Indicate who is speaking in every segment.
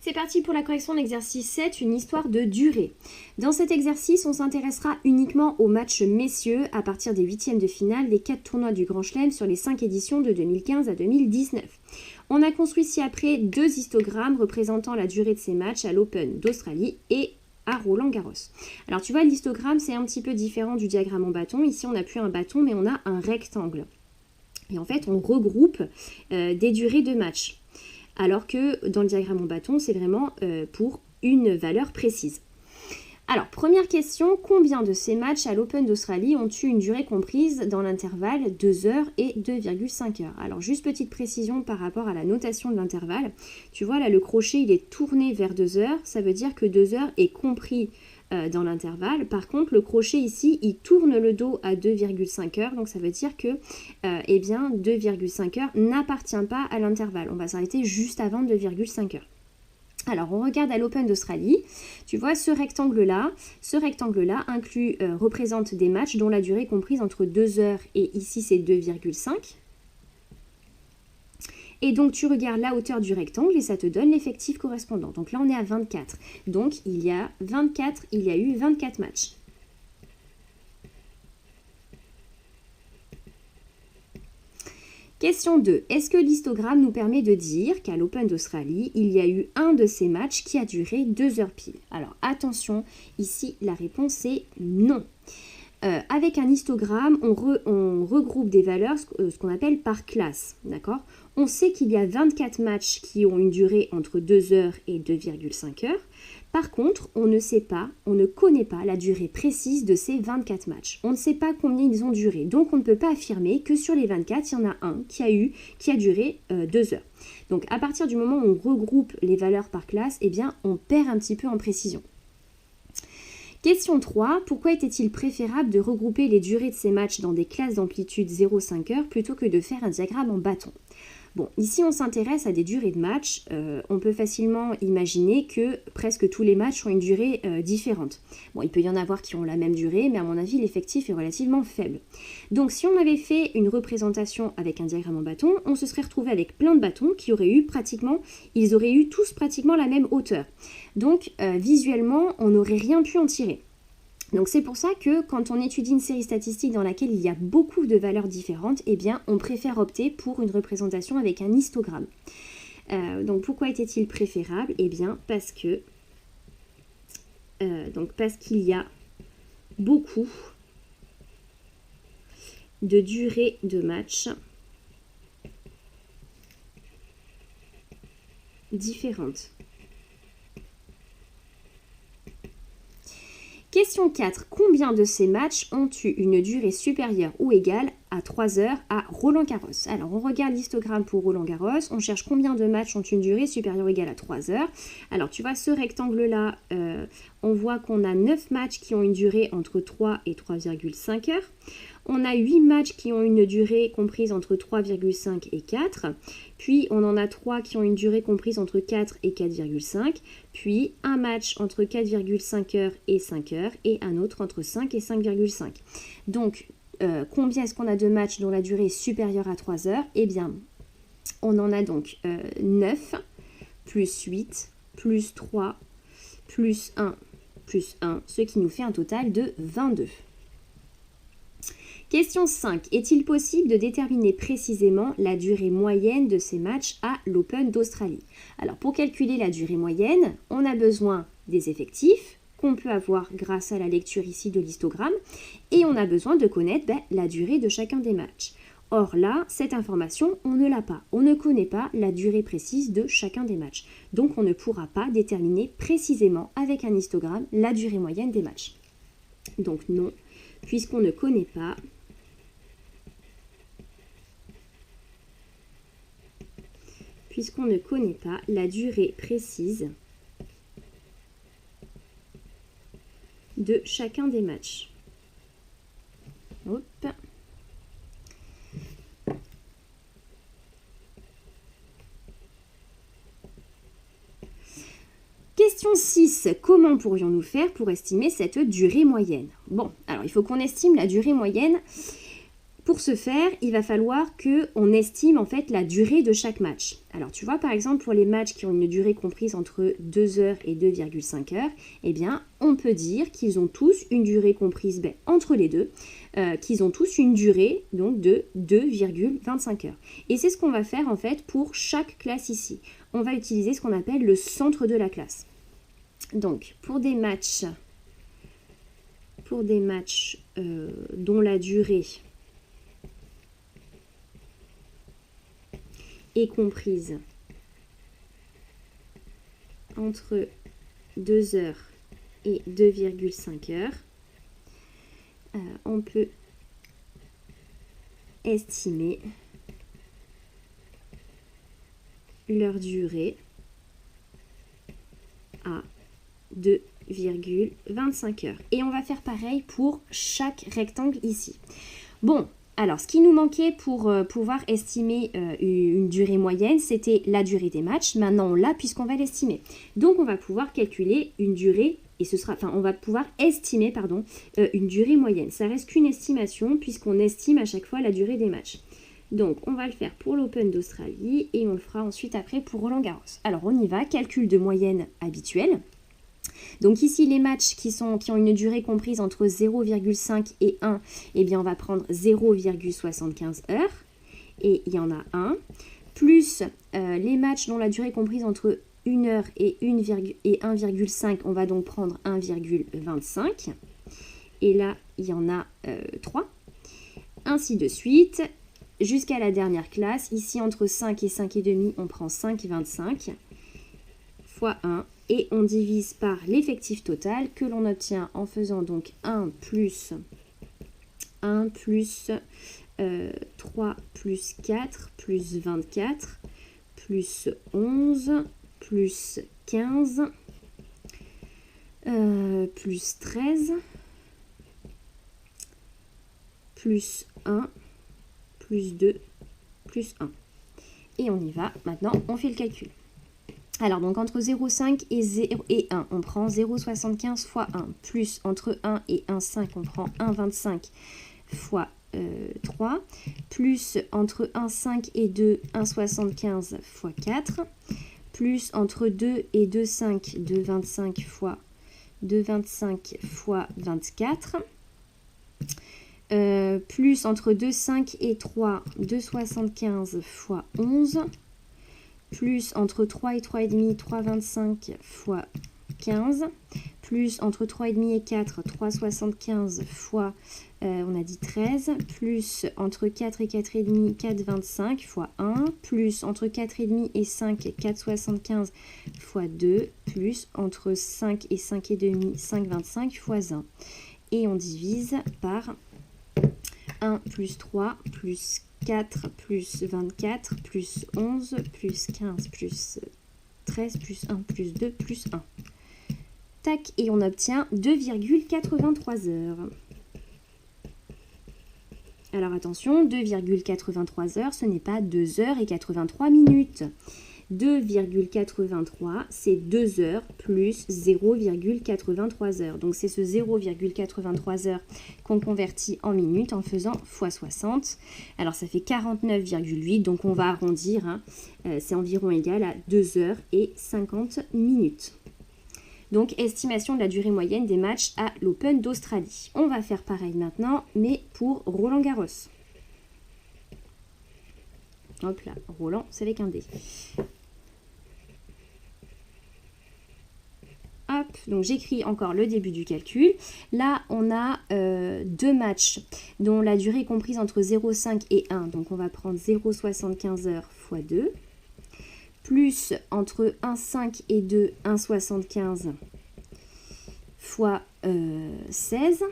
Speaker 1: C'est parti pour la correction de l'exercice 7, une histoire de durée. Dans cet exercice, on s'intéressera uniquement aux matchs messieurs à partir des huitièmes de finale des 4 tournois du Grand Chelem sur les 5 éditions de 2015 à 2019. On a construit ci-après 2 histogrammes représentant la durée de ces matchs à l'Open d'Australie et à Roland-Garros. Alors tu vois, l'histogramme c'est un petit peu différent du diagramme en bâton. Ici on n'a plus un bâton mais on a un rectangle. Et en fait on regroupe des durées de matchs. Alors que dans le diagramme en bâton, c'est vraiment pour une valeur précise. Alors, première question, combien de ces matchs à l'Open d'Australie ont eu une durée comprise dans l'intervalle 2 heures et 2,5 heures? Alors, juste petite précision par rapport à la notation de l'intervalle. Tu vois, là, le crochet, il est tourné vers 2 heures. Ça veut dire que 2 heures est compris dans l'intervalle. Par contre, le crochet ici, il tourne le dos à 2,5 heures. Donc, ça veut dire que 2,5 heures n'appartient pas à l'intervalle. On va s'arrêter juste avant 2,5 heures. Alors, on regarde à l'Open d'Australie. Tu vois, ce rectangle-là représente des matchs dont la durée est comprise entre 2 heures et ici, c'est 2,5. Et donc, tu regardes la hauteur du rectangle et ça te donne l'effectif correspondant. Donc là, on est à 24. Donc, il y a eu 24 matchs. Question 2. Est-ce que l'histogramme nous permet de dire qu'à l'Open d'Australie, il y a eu un de ces matchs qui a duré 2 heures pile? Alors, attention, ici, la réponse est non. Avec un histogramme, on regroupe des valeurs, ce qu'on appelle par classe, d'accord? On sait qu'il y a 24 matchs qui ont une durée entre 2 heures et 2,5 heures. Par contre, on ne connaît pas la durée précise de ces 24 matchs. On ne sait pas combien ils ont duré. Donc, on ne peut pas affirmer que sur les 24, il y en a un qui a duré 2 heures. Donc, à partir du moment où on regroupe les valeurs par classe, eh bien, on perd un petit peu en précision. Question 3. Pourquoi était-il préférable de regrouper les durées de ces matchs dans des classes d'amplitude 0,5 heures plutôt que de faire un diagramme en bâton? Bon, ici on s'intéresse à des durées de match. On peut facilement imaginer que presque tous les matchs ont une durée différente. Bon, il peut y en avoir qui ont la même durée, mais à mon avis l'effectif est relativement faible. Donc si on avait fait une représentation avec un diagramme en bâton, on se serait retrouvé avec plein de bâtons qui auraient eu tous pratiquement la même hauteur. Donc visuellement, on n'aurait rien pu en tirer. Donc c'est pour ça que quand on étudie une série statistique dans laquelle il y a beaucoup de valeurs différentes, eh bien on préfère opter pour une représentation avec un histogramme. Donc pourquoi était-il préférable? Eh bien parce qu'il y a beaucoup de durées de match différentes. Question 4. Combien de ces matchs ont eu une durée supérieure ou égale à 3 heures à Roland-Garros? Alors, on regarde l'histogramme pour Roland-Garros. On cherche combien de matchs ont une durée supérieure ou égale à 3 heures. Alors, tu vois, ce rectangle-là, on voit qu'on a 9 matchs qui ont une durée entre 3 et 3,5 heures. On a 8 matchs qui ont une durée comprise entre 3,5 et 4. Puis, on en a 3 qui ont une durée comprise entre 4 et 4,5. Puis, un match entre 4,5 heures et 5 heures. Et un autre entre 5 et 5,5. Donc, combien est-ce qu'on a de matchs dont la durée est supérieure à 3 heures? Eh bien, on en a donc 9, plus 8, plus 3, plus 1, ce qui nous fait un total de 22. Question 5. Est-il possible de déterminer précisément la durée moyenne de ces matchs à l'Open d'Australie? Alors, pour calculer la durée moyenne, on a besoin des effectifs qu'on peut avoir grâce à la lecture ici de l'histogramme et on a besoin de connaître la durée de chacun des matchs. Or là, cette information, on ne l'a pas. On ne connaît pas la durée précise de chacun des matchs. Donc, on ne pourra pas déterminer précisément avec un histogramme la durée moyenne des matchs. Donc non, puisqu'on ne connaît pas la durée précise de chacun des matchs. Hop. Question 6. Comment pourrions-nous faire pour estimer cette durée moyenne? Bon, alors il faut qu'on estime la durée moyenne Pour ce faire, il va falloir qu'on estime en fait la durée de chaque match. Alors tu vois par exemple pour les matchs qui ont une durée comprise entre 2 heures et 2,5 heures, eh bien on peut dire qu'ils ont tous une durée comprise entre les deux, qu'ils ont tous une durée donc de 2,25 heures. Et c'est ce qu'on va faire en fait pour chaque classe ici. On va utiliser ce qu'on appelle le centre de la classe. Donc pour des matchs dont la durée est comprise entre 2 heures et 2,5 heures, on peut estimer leur durée à 2,25 heures. Et on va faire pareil pour chaque rectangle ici. Bon, alors ce qui nous manquait pour pouvoir estimer une durée moyenne, c'était la durée des matchs. Maintenant on l'a puisqu'on va l'estimer. Donc on va pouvoir calculer une durée, et on va pouvoir estimer une durée moyenne. Ça reste qu'une estimation puisqu'on estime à chaque fois la durée des matchs. Donc on va le faire pour l'Open d'Australie et on le fera ensuite après pour Roland-Garros. Alors on y va, calcul de moyenne habituel. Donc ici, les matchs qui ont une durée comprise entre 0,5 et 1, eh bien on va prendre 0,75 heures. Et il y en a un. Plus les matchs dont la durée est comprise entre 1 heure et 1,5, on va donc prendre 1,25. Et là, il y en a 3. Ainsi de suite, jusqu'à la dernière classe. Ici, entre 5 et 5,5, on prend 5,25 fois 1. Et on divise par l'effectif total que l'on obtient en faisant donc 1 plus 3 plus 4 plus 24 plus 11 plus 15 plus 13 plus 1 plus 2 plus 1. Et on y va. Maintenant, on fait le calcul. Alors, donc entre 0,5 et 1, on prend 0,75 fois 1, plus entre 1 et 1,5, on prend 1,25 fois 3, plus entre 1,5 et 2, 1,75 fois 4, plus entre 2 et 2,5, 2,25 fois 24, plus entre 2,5 et 3, 2,75 fois 11, plus entre 3 et 3,5, 3,25 fois 15, plus entre 3,5 et 4, 3,75 fois, on a dit 13, plus entre 4 et 4,5, 4,25 fois 1, plus entre 4,5 et 5, 4,75 fois 2, plus entre 5 et 5,5, 5,25 fois 1. Et on divise par 1 plus 3 plus 4 plus 24 plus 11 plus 15 plus 13 plus 1 plus 2 plus 1. Tac, et on obtient 2,83 heures. Alors attention, 2,83 heures, ce n'est pas 2 heures et 83 minutes. 2,83, c'est 2 heures plus 0,83 heures. Donc c'est ce 0,83 heures qu'on convertit en minutes en faisant x 60. Alors ça fait 49,8, donc on va arrondir, hein. C'est environ égal à 2 heures et 50 minutes. Donc estimation de la durée moyenne des matchs à l'Open d'Australie. On va faire pareil maintenant, mais pour Roland-Garros. Hop là, Roland, c'est avec un D. Hop, donc j'écris encore le début du calcul. Là, on a deux matchs dont la durée est comprise entre 0,5 et 1. Donc on va prendre 0,75 heures fois 2. Plus entre 1,5 et 2, 1,75 fois 16,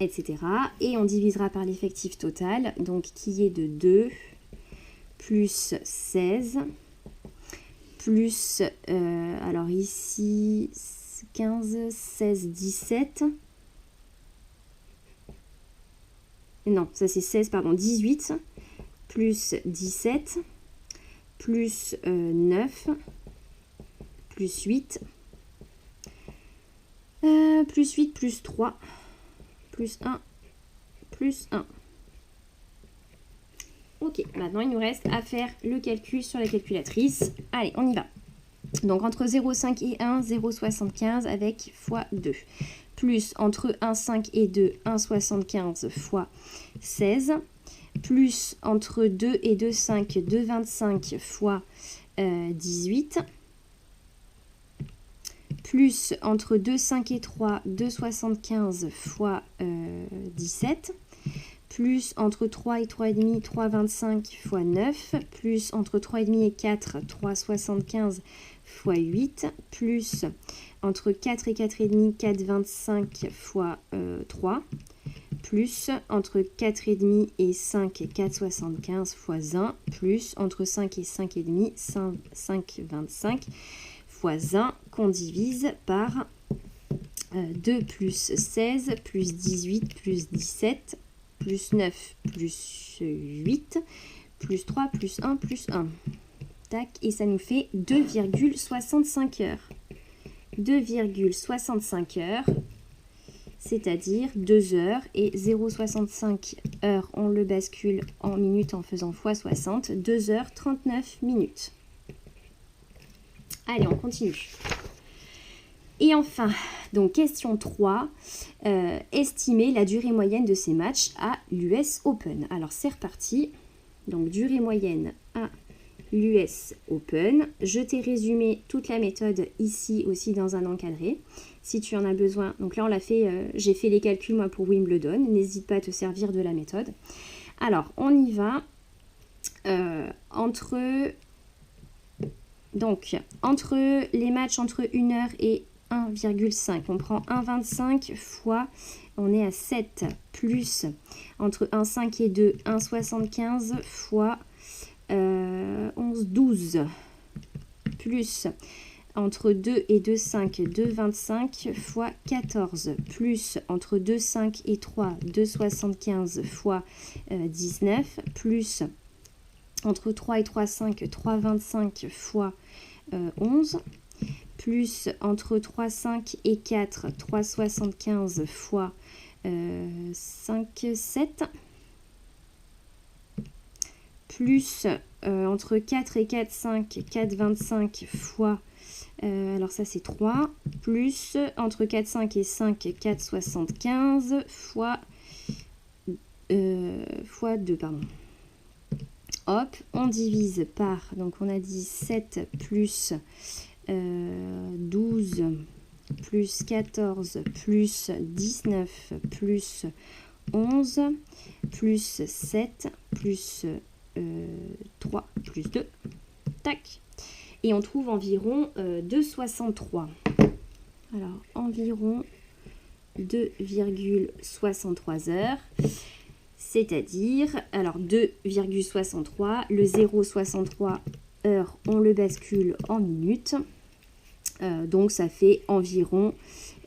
Speaker 1: etc. Et on divisera par l'effectif total, donc qui est de 2 plus 16, plus, alors ici, 15, 16, 17. Non, ça c'est 16, pardon, 18, plus 17, plus 9, plus 8, plus 8, plus 3, plus 1, plus 1. Ok, maintenant il nous reste à faire le calcul sur la calculatrice. Allez, on y va. Donc entre 0,5 et 1, 0,75 avec fois 2. Plus entre 1,5 et 2, 1,75 fois 16. Plus entre 2 et 2,5, 2,25 fois 18. Plus entre 2,5 et 3, 2,75 fois 17. Plus entre 3 et 3,5, 3,25 fois 9. Plus entre 3,5 et 4, 3,75 fois 8. Plus entre 4 et 4,5, 4,25 fois 3. Plus entre 4,5 et 5, 4,75 fois 1. Plus entre 5 et 5,5, 5,25 fois 1 qu'on divise par 2 plus 16 plus 18 plus 17 plus 9 plus 8 plus 3 plus 1 plus 1. Tac, et ça nous fait 2,65 heures. 2,65 heures, c'est-à-dire 2 heures et 0,65 heures, on le bascule en minutes en faisant x 60, 2 heures 39 minutes. Allez, on continue. Et enfin, donc question 3, estimer la durée moyenne de ces matchs à l'US Open. Alors c'est reparti, donc durée moyenne à l'US Open. Je t'ai résumé toute la méthode ici aussi dans un encadré, si tu en as besoin. Donc là on l'a fait, j'ai fait les calculs moi pour Wimbledon, n'hésite pas à te servir de la méthode. Alors on y va, entre les matchs entre 1 heure et 1,5, on prend 1,25 fois, on est à 7, plus entre 1,5 et 2, 1,75 fois 11,12, plus entre 2 et 2,5, 2,25 fois 14, plus entre 2,5 et 3, 2,75 fois 19, plus entre 3 et 3,5, 3,25 fois 11, plus entre 3,5 et 4, 3,75 fois 5,7, plus entre 4 et 4,5, 4,25 fois, alors ça c'est 3, plus entre 4,5 et 5, 4,75 fois 2, pardon. Hop, on divise par, donc on a dit 7 plus 12 plus 14 plus 19 plus 11 plus 7 plus 3 plus 2. Tac. Et on trouve environ 2,63. Alors, environ 2,63 heures. C'est-à-dire, alors 2,63, le 0,63 heures, on le bascule en minutes. Donc ça fait environ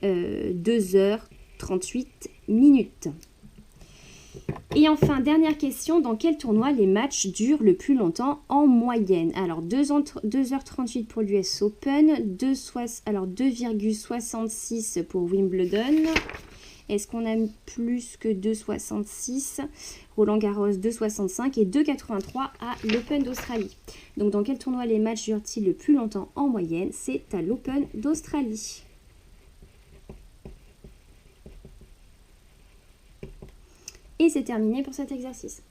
Speaker 1: 2 heures 38 minutes. Et enfin, dernière question, dans quel tournoi les matchs durent le plus longtemps en moyenne? Alors 2h38 pour l'US Open, 2,66 pour Wimbledon. Est-ce qu'on a plus que 2,66? Roland Garros 2,65 et 2,83 à l'Open d'Australie. Donc dans quel tournoi les matchs durent-ils le plus longtemps en moyenne? C'est à l'Open d'Australie. Et c'est terminé pour cet exercice.